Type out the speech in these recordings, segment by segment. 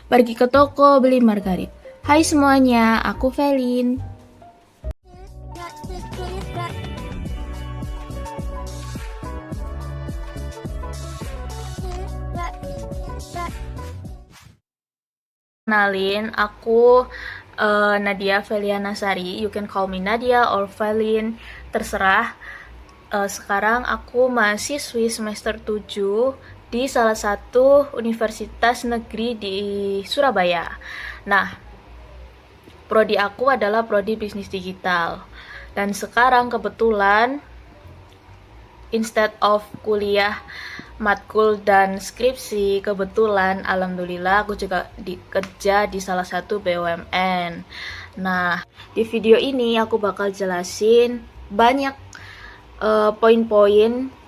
Pergi ke toko beli margarin. Hai semuanya, aku Velin. Kenalin, aku Nadia Veliana Sari. You can call me Nadia or Velin, terserah. Sekarang aku mahasiswi semester 7 di salah satu universitas negeri di Surabaya. Nah, prodi aku adalah prodi bisnis digital. Dan sekarang kebetulan instead of kuliah matkul dan skripsi, kebetulan alhamdulillah aku juga kerja di salah satu BUMN. Nah, di video ini aku bakal jelasin banyak poin-poin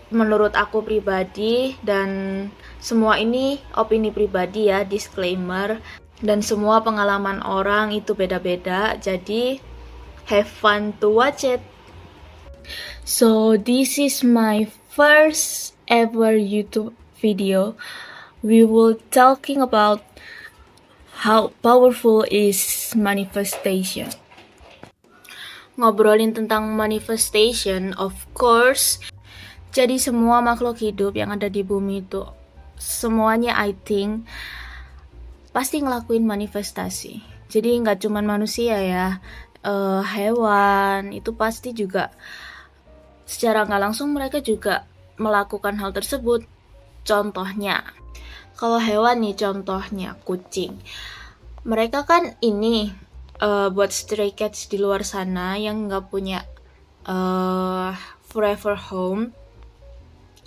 menurut aku pribadi, dan semua ini opini pribadi ya, disclaimer, dan semua pengalaman orang itu beda-beda, jadi have fun to watch it. So this is my first ever YouTube video. We will talking about how powerful is manifestation. Ngobrolin tentang manifestation, of course. Jadi semua makhluk hidup yang ada di bumi itu, semuanya I think pasti ngelakuin manifestasi. Jadi nggak cuma manusia ya, hewan itu pasti juga secara nggak langsung mereka juga melakukan hal tersebut. Contohnya, kalau hewan nih, contohnya kucing. Mereka kan ini buat stray cats di luar sana yang nggak punya forever home.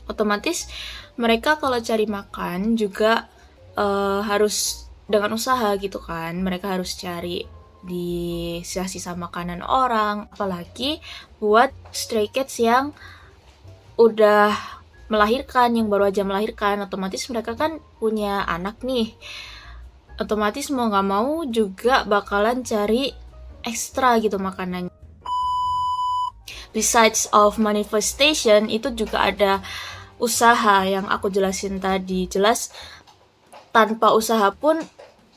Otomatis mereka kalau cari makan juga harus dengan usaha gitu kan. Mereka harus cari di sisa-sisa makanan orang, apalagi buat stray cats yang udah melahirkan, yang baru aja melahirkan. Otomatis mereka kan punya anak nih, otomatis mau gak mau juga bakalan cari ekstra gitu makanannya. Besides of manifestation, itu juga ada usaha yang aku jelasin tadi. Jelas tanpa usaha pun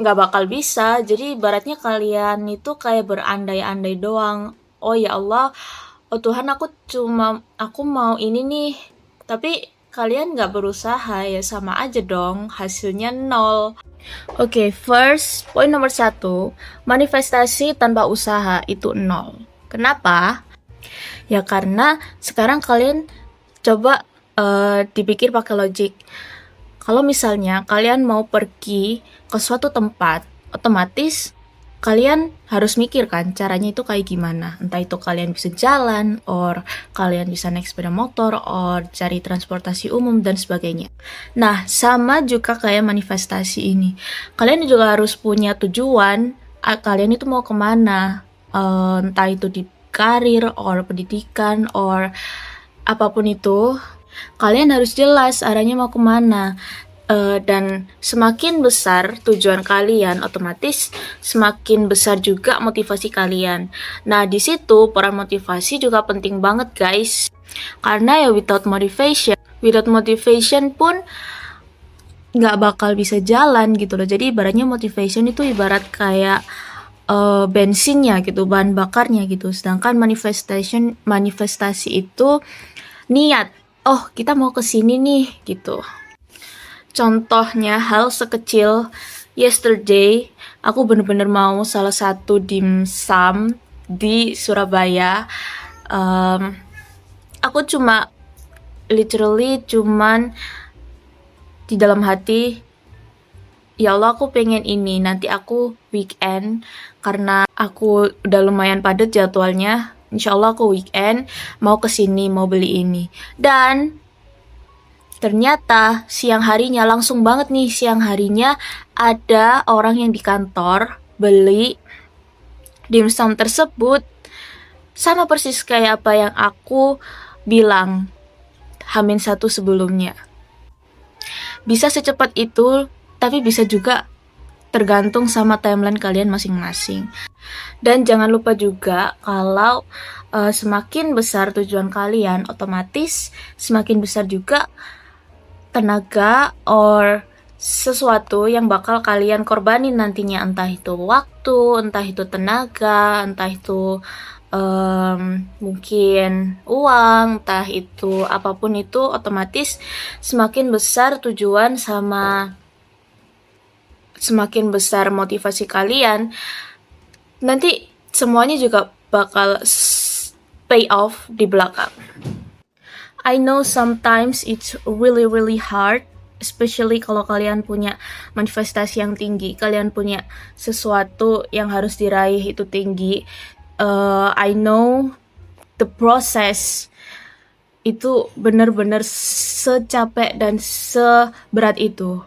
nggak bakal bisa. Jadi ibaratnya kalian itu kayak berandai-andai doang. Oh ya Allah, oh Tuhan, aku mau ini nih, tapi kalian nggak berusaha, ya sama aja dong, hasilnya nol. Oke, first poin nomor 1, manifestasi tanpa usaha itu nol. Kenapa? Ya karena sekarang kalian coba dipikir pakai logik. Kalau misalnya kalian mau pergi ke suatu tempat, otomatis kalian harus mikir kan caranya itu kayak gimana. Entah itu kalian bisa jalan, or kalian bisa naik sepeda motor, or cari transportasi umum, dan sebagainya. Nah, sama juga kayak manifestasi ini. Kalian juga harus punya tujuan, kalian itu mau kemana. Entah itu di karir, or pendidikan, or apapun itu. Kalian harus jelas arahnya mau kemana. Dan semakin besar tujuan kalian, otomatis semakin besar juga motivasi kalian. Nah, di situ peran motivasi juga penting banget, guys. Karena ya without motivation pun nggak bakal bisa jalan gitu loh. Jadi ibaratnya motivation itu ibarat kayak bensinnya gitu, bahan bakarnya gitu. Sedangkan manifestasi itu niat. Oh, kita mau kesini nih gitu. Contohnya hal sekecil yesterday, aku bener-bener mau salah satu dimsum di Surabaya. Aku literally cuman di dalam hati, ya Allah, aku pengen ini. Nanti aku weekend, karena aku udah lumayan padat jadwalnya. Insya Allah aku weekend mau kesini, mau beli ini. Dan ternyata siang harinya, langsung banget nih, siang harinya ada orang yang di kantor beli dimsum tersebut. Sama persis kayak apa yang aku bilang H-1 sebelumnya. Bisa secepat itu, tapi bisa juga tergantung sama timeline kalian masing-masing. Dan jangan lupa juga kalau semakin besar tujuan kalian, otomatis semakin besar juga tenaga or sesuatu yang bakal kalian korbanin nantinya, entah itu waktu, entah itu tenaga, entah itu mungkin uang, entah itu apapun itu, otomatis semakin besar tujuan sama semakin besar motivasi kalian, nanti semuanya juga bakal pay off di belakang. I know sometimes it's really really hard, especially kalau kalian punya manifestasi yang tinggi, kalian punya sesuatu yang harus diraih itu tinggi. I know the process itu benar-benar secapek dan seberat itu.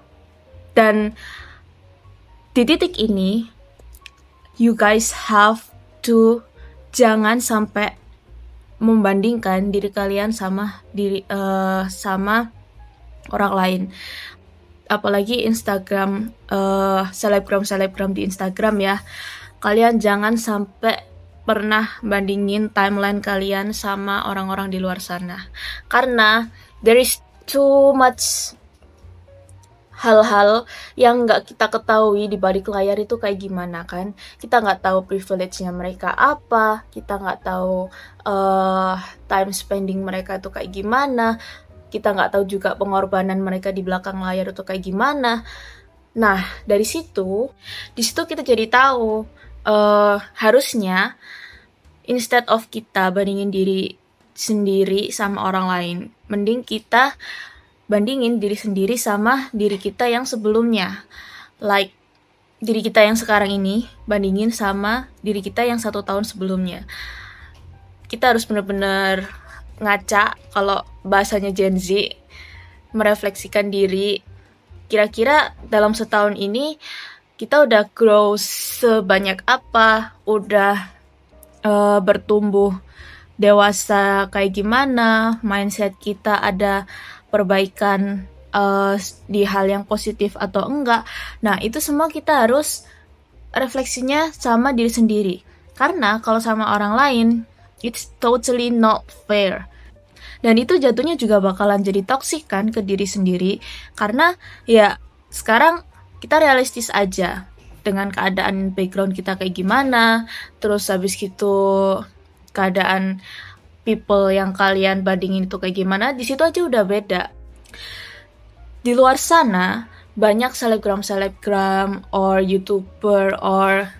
Dan di titik ini, you guys have to jangan sampai membandingkan diri kalian sama orang lain. Apalagi Instagram, selebgram di Instagram ya. Kalian jangan sampai pernah bandingin timeline kalian sama orang-orang di luar sana. Karena there is too much hal-hal yang nggak kita ketahui di balik layar itu kayak gimana kan. Kita nggak tahu privilege-nya mereka apa, kita nggak tahu time spending mereka itu kayak gimana, kita nggak tahu juga pengorbanan mereka di belakang layar itu kayak gimana. Nah, di situ kita jadi tahu harusnya instead of kita bandingin diri sendiri sama orang lain, mending kita bandingin diri sendiri sama diri kita yang sebelumnya. Like, diri kita yang sekarang ini bandingin sama diri kita yang 1 tahun sebelumnya. Kita harus benar-benar ngaca, kalau bahasanya Gen Z, merefleksikan diri. Kira-kira dalam setahun ini kita udah grow sebanyak apa, udah bertumbuh dewasa kayak gimana, mindset kita ada perbaikan di hal yang positif atau enggak. Nah, itu semua kita harus refleksinya sama diri sendiri. Karena kalau sama orang lain, it's totally not fair. Dan itu jatuhnya juga bakalan jadi toksik kan ke diri sendiri. Karena ya sekarang kita realistis aja dengan keadaan background kita kayak gimana. Terus habis gitu keadaan people yang kalian bandingin itu kayak gimana, di situ aja udah beda. Di luar sana banyak selebgram or YouTuber or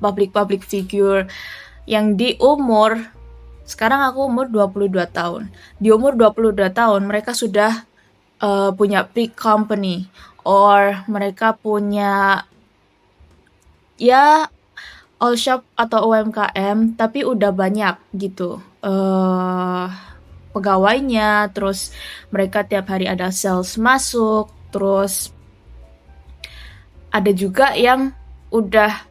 public figure yang di umur, sekarang aku umur 22 tahun. Di umur 22 tahun mereka sudah punya big company or mereka punya ya all shop atau UMKM, tapi udah banyak gitu pegawainya, terus mereka tiap hari ada sales masuk, terus ada juga yang udah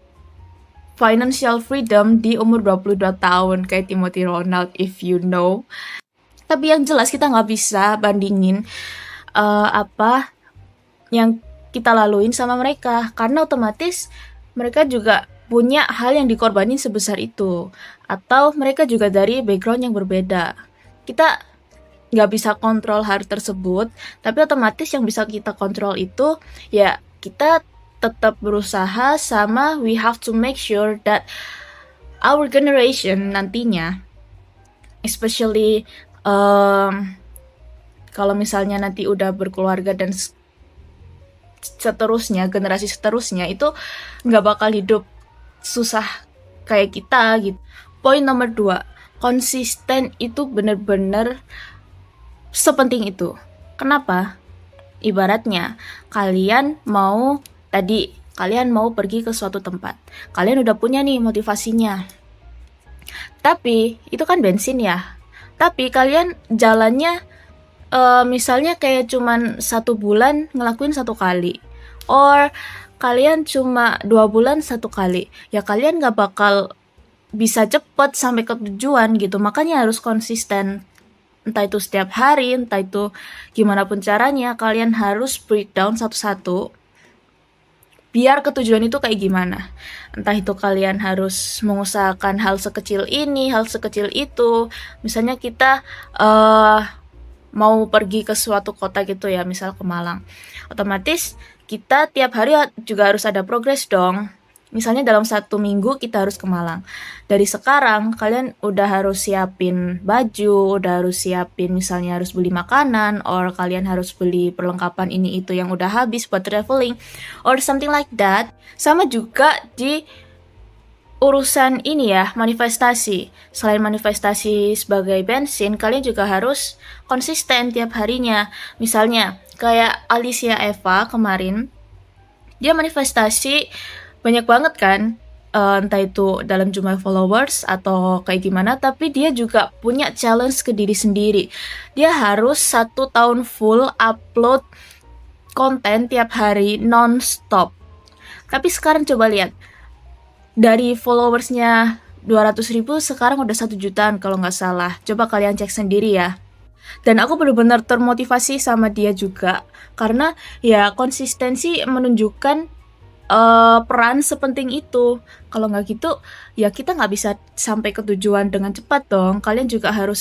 financial freedom di umur 22 tahun kayak Timothy Ronald, if you know. Tapi yang jelas kita nggak bisa bandingin apa yang kita laluin sama mereka, karena otomatis mereka juga punya hal yang dikorbanin sebesar itu, atau mereka juga dari background yang berbeda. Kita nggak bisa kontrol hal tersebut, tapi otomatis yang bisa kita kontrol itu ya kita tetap berusaha, sama we have to make sure that our generation nantinya, especially kalau misalnya nanti udah berkeluarga dan seterusnya, generasi seterusnya itu nggak bakal hidup susah kayak kita gitu. Poin nomor 2, konsisten itu bener-bener sepenting itu. Kenapa? Ibaratnya kalian mau pergi ke suatu tempat, kalian udah punya nih motivasinya, tapi itu kan bensin ya, tapi kalian jalannya misalnya kayak cuman 1 bulan ngelakuin 1 kali, or kalian cuma 2 bulan 1 kali, ya kalian gak bakal bisa cepet sampai ke tujuan gitu. Makanya harus konsisten, entah itu setiap hari, entah itu gimana pun caranya, kalian harus breakdown satu-satu biar ke tujuan itu kayak gimana. Entah itu kalian harus mengusahakan hal sekecil ini, hal sekecil itu. Misalnya kita mau pergi ke suatu kota gitu ya, misal ke Malang, otomatis kita tiap hari juga harus ada progres dong. Misalnya dalam 1 minggu kita harus ke Malang. Dari sekarang kalian udah harus siapin baju, udah harus siapin misalnya harus beli makanan, or kalian harus beli perlengkapan ini itu yang udah habis buat traveling, or something like that. Sama juga di urusan ini ya, manifestasi. Selain manifestasi sebagai bensin, kalian juga harus konsisten tiap harinya. Misalnya, kayak Alicia Eva kemarin, dia manifestasi banyak banget kan, entah itu dalam jumlah followers atau kayak gimana, tapi dia juga punya challenge ke diri sendiri. Dia harus 1 tahun full upload konten tiap hari non-stop. Tapi sekarang coba lihat, dari followersnya 200.000 sekarang udah 1 jutaan kalau nggak salah. Coba kalian cek sendiri ya. Dan aku benar-benar termotivasi sama dia juga, karena ya konsistensi menunjukkan peran sepenting itu. Kalau nggak gitu, ya kita nggak bisa sampai ke tujuan dengan cepat dong. Kalian juga harus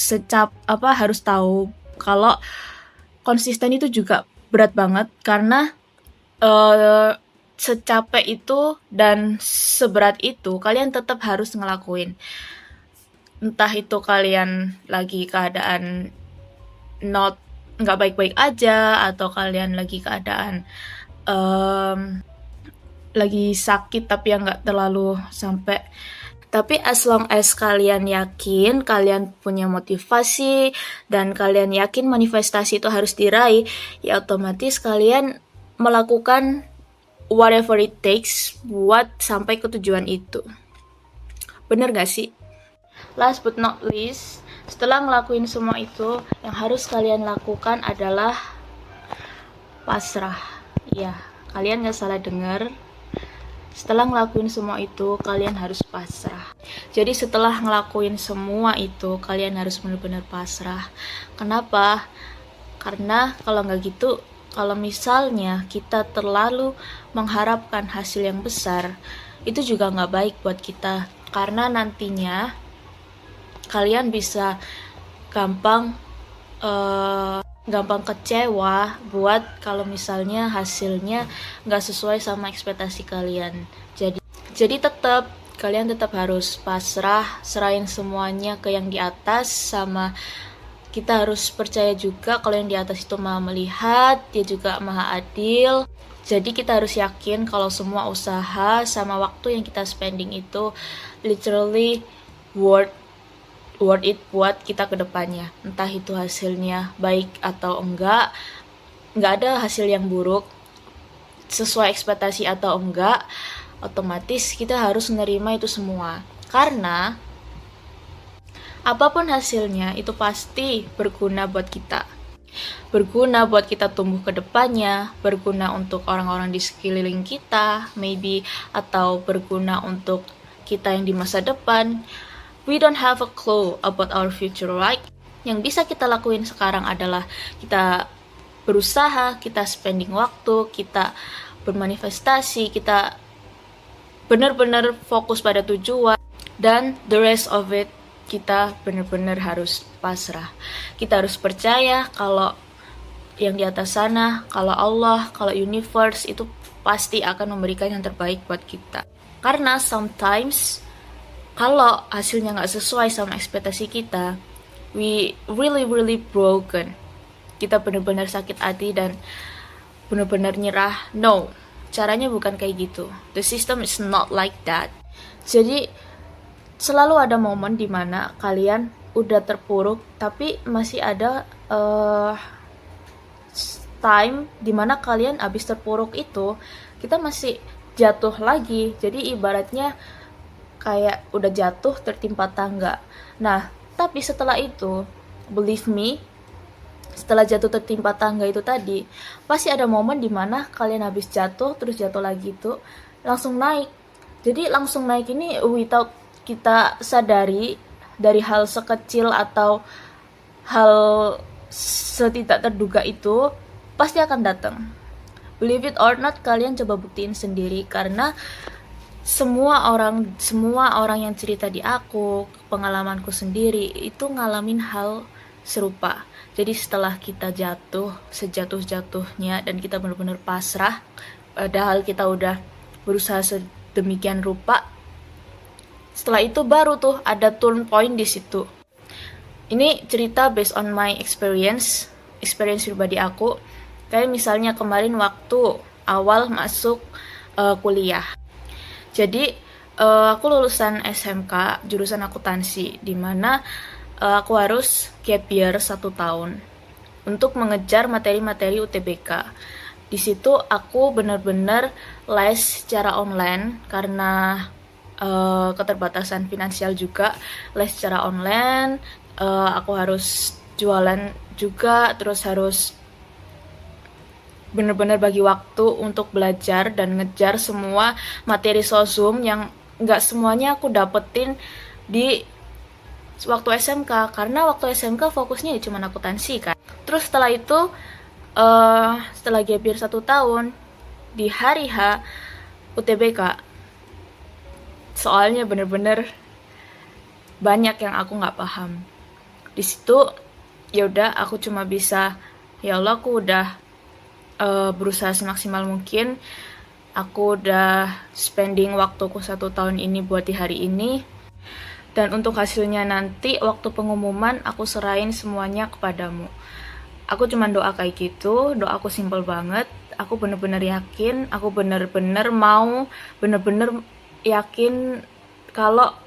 harus tahu kalau konsisten itu juga berat banget, karena secapek itu dan seberat itu kalian tetap harus ngelakuin. Entah itu kalian lagi keadaan nggak baik-baik aja, atau kalian lagi keadaan lagi sakit tapi yang nggak terlalu sampai. Tapi as long as kalian yakin, kalian punya motivasi, dan kalian yakin manifestasi itu harus diraih, ya otomatis kalian melakukan whatever it takes buat sampai ke tujuan itu. Bener gak sih? Last but not least, setelah ngelakuin semua itu, yang harus kalian lakukan adalah pasrah. Ya, kalian gak salah dengar. Setelah ngelakuin semua itu, kalian harus pasrah. Jadi setelah ngelakuin semua itu, kalian harus benar-benar pasrah. Kenapa? Karena kalau nggak gitu, kalau misalnya kita terlalu mengharapkan hasil yang besar, itu juga nggak baik buat kita. Karena nantinya kalian bisa gampang kecewa buat kalau misalnya hasilnya nggak sesuai sama ekspektasi kalian. Jadi kalian tetap harus pasrah, serahin semuanya ke yang di atas, sama kita harus percaya juga kalau yang di atas itu maha melihat, dia juga maha adil. Jadi kita harus yakin kalau semua usaha sama waktu yang kita spending itu literally worth it buat kita ke depannya. Entah itu hasilnya baik atau enggak ada hasil yang buruk, sesuai ekspektasi atau enggak, otomatis kita harus menerima itu semua. Karena apapun hasilnya itu pasti berguna buat kita. Berguna buat kita tumbuh ke depannya, berguna untuk orang-orang di sekeliling kita, maybe, atau berguna untuk kita yang di masa depan. We don't have a clue about our future, right? Yang bisa kita lakuin sekarang adalah kita berusaha, kita spending waktu, kita bermanifestasi, kita benar-benar fokus pada tujuan, dan the rest of it kita benar-benar harus pasrah. Kita harus percaya kalau yang di atas sana, kalau Allah, kalau universe itu pasti akan memberikan yang terbaik buat kita. Karena sometimes kalau hasilnya nggak sesuai sama ekspektasi kita, we really broken. Kita benar-benar sakit hati dan benar-benar nyerah. No, caranya bukan kayak gitu. The system is not like that. Jadi selalu ada momen dimana kalian udah terpuruk, tapi masih ada time dimana kalian abis terpuruk itu, kita masih jatuh lagi. Jadi ibaratnya kayak udah jatuh tertimpa tangga. Nah, tapi setelah itu, believe me, setelah jatuh tertimpa tangga itu tadi, pasti ada momen dimana kalian habis jatuh, terus jatuh lagi itu, langsung naik. Jadi langsung naik ini without kita sadari, dari hal sekecil atau hal setidak terduga itu, pasti akan datang. Believe it or not, kalian coba buktiin sendiri. Karena semua orang yang cerita di aku, pengalamanku sendiri, itu ngalamin hal serupa. Jadi setelah kita jatuh sejatuh-jatuhnya dan kita benar-benar pasrah, padahal kita udah berusaha sedemikian rupa. Setelah itu baru tuh ada turn point di situ. Ini cerita based on my experience pribadi aku. Kayak misalnya kemarin waktu awal masuk kuliah. Jadi aku lulusan SMK jurusan akuntansi, di mana aku harus gap year 1 tahun untuk mengejar materi-materi UTBK. Di situ aku benar-benar les secara online karena keterbatasan finansial juga. Les secara online, aku harus jualan juga, terus harus bener-bener bagi waktu untuk belajar dan ngejar semua materi sosum yang nggak semuanya aku dapetin di waktu SMK, karena waktu SMK fokusnya ya cuma akuntansi kan. Terus setelah itu setelah gap year 1 tahun, di hari H UTBK, soalnya bener-bener banyak yang aku nggak paham. Di situ ya udah, aku cuma bisa, ya Allah, aku udah berusaha semaksimal mungkin. Aku udah spending waktuku 1 tahun ini buat di hari ini. Dan untuk hasilnya nanti, waktu pengumuman, aku serahin semuanya kepadamu. Aku cuma doa kayak gitu, doaku simple banget. Aku bener-bener yakin, aku bener-bener mau, bener-bener yakin kalau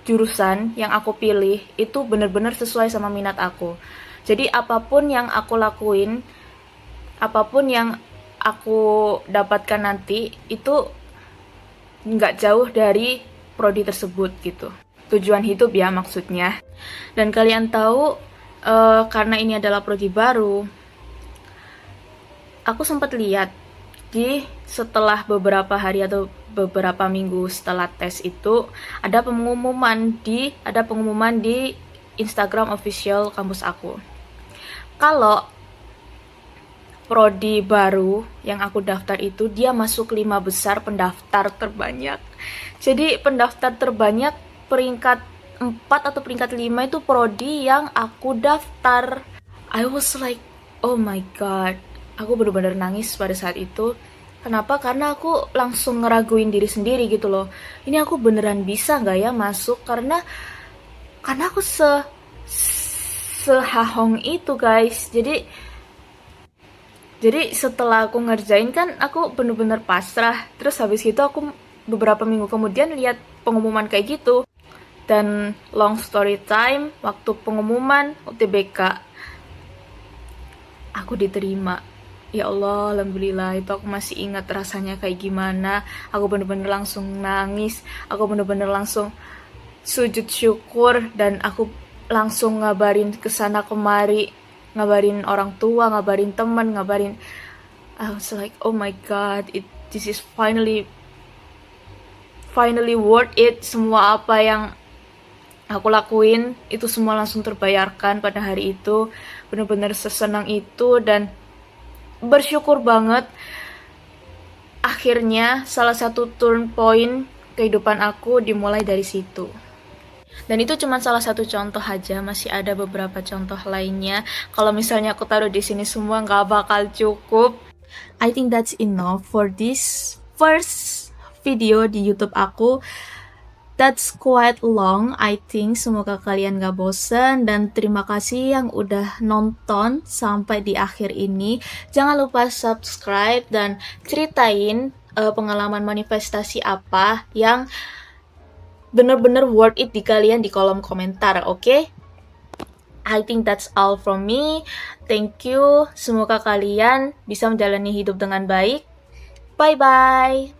jurusan yang aku pilih itu bener-bener sesuai sama minat aku. Jadi apapun yang aku lakuin, apapun yang aku dapatkan nanti, itu nggak jauh dari prodi tersebut gitu. Tujuan hidup ya maksudnya. Dan kalian tahu, karena ini adalah prodi baru, aku sempat lihat setelah beberapa hari atau beberapa minggu setelah tes itu, ada pengumuman di Instagram official kampus aku. Kalau prodi baru yang aku daftar itu, dia masuk 5 besar pendaftar terbanyak. Jadi pendaftar terbanyak peringkat 4 atau peringkat 5 itu prodi yang aku daftar. I was like, oh my god. Aku benar-benar nangis pada saat itu. Kenapa? Karena aku langsung ngeraguin diri sendiri gitu loh. Ini aku beneran bisa gak ya masuk? Karena aku sehahong itu guys. Jadi setelah aku ngerjain kan, aku bener-bener pasrah. Terus habis itu aku beberapa minggu kemudian lihat pengumuman kayak gitu. Dan long story time, waktu pengumuman UTBK, aku diterima. Ya Allah, alhamdulillah. Itu aku masih ingat rasanya kayak gimana. Aku bener-bener langsung nangis. Aku bener-bener langsung sujud syukur. Dan aku langsung ngabarin kesana kemari, ngabarin orang tua, ngabarin teman, ngabarin. I was like, oh my god, this is finally worth it. Semua apa yang aku lakuin itu semua langsung terbayarkan pada hari itu. Benar-benar sesenang itu dan bersyukur banget. Akhirnya salah satu turn point kehidupan aku dimulai dari situ. Dan itu cuma salah satu contoh aja, masih ada beberapa contoh lainnya. Kalau misalnya aku taruh di sini semua nggak bakal cukup. I think that's enough for this first video di YouTube aku. That's quite long, I think. Semoga kalian gak bosen. Dan terima kasih yang udah nonton sampai di akhir ini. Jangan lupa subscribe dan ceritain pengalaman manifestasi apa yang bener-bener worth it di kalian di kolom komentar, oke? I think that's all from me. Thank you. Semoga kalian bisa menjalani hidup dengan baik. Bye-bye.